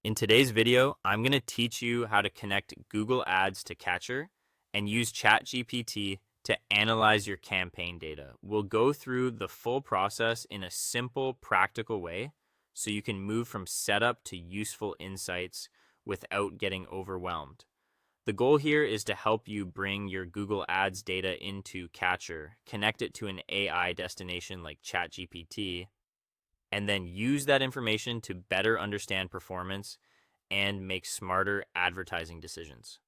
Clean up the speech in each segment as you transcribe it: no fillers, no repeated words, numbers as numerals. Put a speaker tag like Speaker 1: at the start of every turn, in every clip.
Speaker 1: In today's video, I'm going to teach you how to connect Google Ads to Catchr and use ChatGPT to analyze your campaign data. We'll go through the full process in a simple, practical way so you can move from setup to useful insights without getting overwhelmed. The goal here is to help you bring your Google Ads data into Catchr, connect it to an AI destination like ChatGPT, and then use that information to better understand performance and make smarter advertising decisions.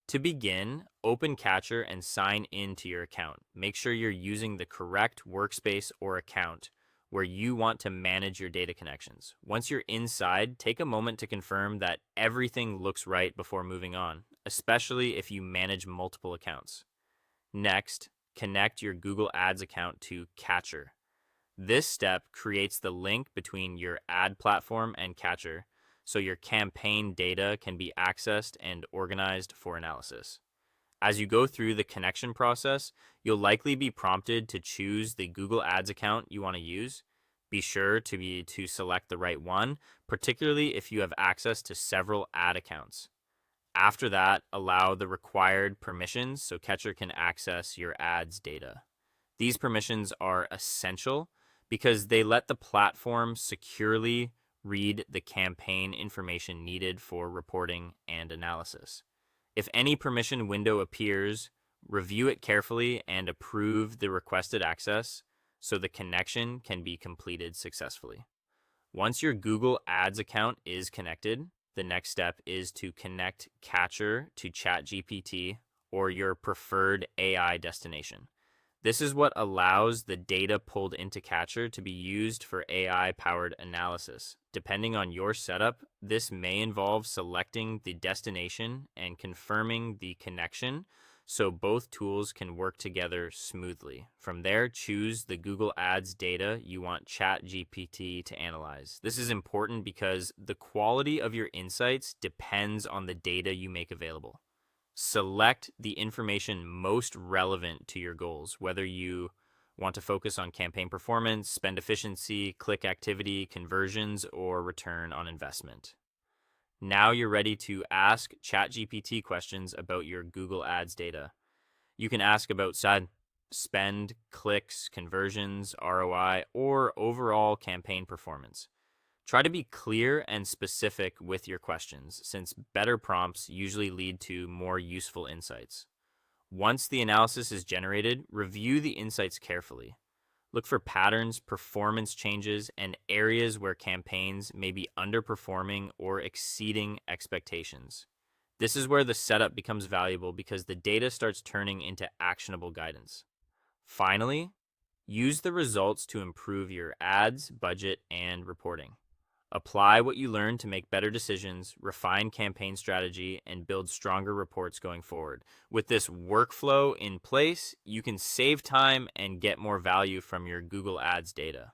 Speaker 1: To begin, open Catchr and sign in to your account. Make sure you're using the correct workspace or account where you want to manage your data connections. Once you're inside, take a moment to confirm that everything looks right before moving on, especially if you manage multiple accounts. Next, connect your Google Ads account to Catchr. This step creates the link between your ad platform and Catchr, so your campaign data can be accessed and organized for analysis. As you go through the connection process, you'll likely be prompted to choose the Google Ads account you want to use. Be sure to select the right one, particularly if you have access to several ad accounts. After that, allow the required permissions so Catchr can access your ads data. These permissions are essential because they let the platform securely read the campaign information needed for reporting and analysis. If any permission window appears, review it carefully and approve the requested access so the connection can be completed successfully. Once your Google Ads account is connected, the next step is to connect Catchr to ChatGPT or your preferred AI destination. This is what allows the data pulled into Catchr to be used for AI-powered analysis. Depending on your setup, this may involve selecting the destination and confirming the connection so both tools can work together smoothly. From there, choose the Google Ads data you want ChatGPT to analyze. This is important because the quality of your insights depends on the data you make available. Select the information most relevant to your goals, whether you want to focus on campaign performance, spend efficiency, click activity, conversions, or return on investment. Now you're ready to ask ChatGPT questions about your Google Ads data. You can ask about spend, clicks, conversions, ROI, or overall campaign performance. Try to be clear and specific with your questions, since better prompts usually lead to more useful insights. Once the analysis is generated, review the insights carefully. Look for patterns, performance changes, and areas where campaigns may be underperforming or exceeding expectations. This is where the setup becomes valuable because the data starts turning into actionable guidance. Finally, use the results to improve your ads, budget, and reporting. Apply what you learn to make better decisions, refine campaign strategy, and build stronger reports going forward. With this workflow in place, you can save time and get more value from your Google Ads data.